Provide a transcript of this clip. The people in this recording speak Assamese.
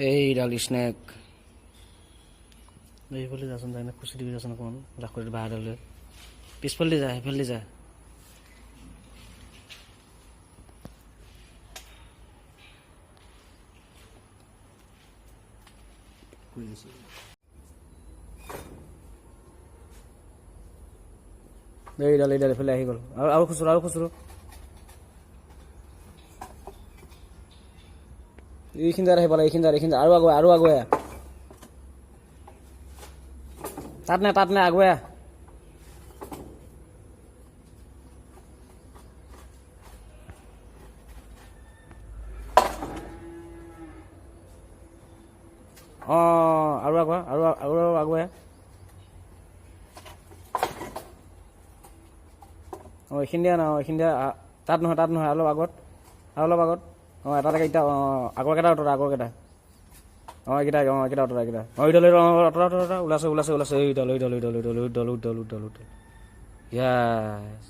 এইডাল স্নেক এইফালে যাচোন যায় না খুচি দিবি যাচোন অকণমান জাকৰিত বাহাৰলৈ পিছফালে যা সেইফালে যা এইডাল এইফালে আহি গ'ল আৰু খুচুৰ এইখিনি জাত আহিব লাগে এইখিনি আৰু আগুৱাই তাত নে আগুৱাই আৰু আগুৱাই এইখিনি দিয়া তাত নহয় অলপ আগত এটা এতিয়া আগৰকেইটা অতৰা এইকেইটা ওলাইছে এইডাল য়েছ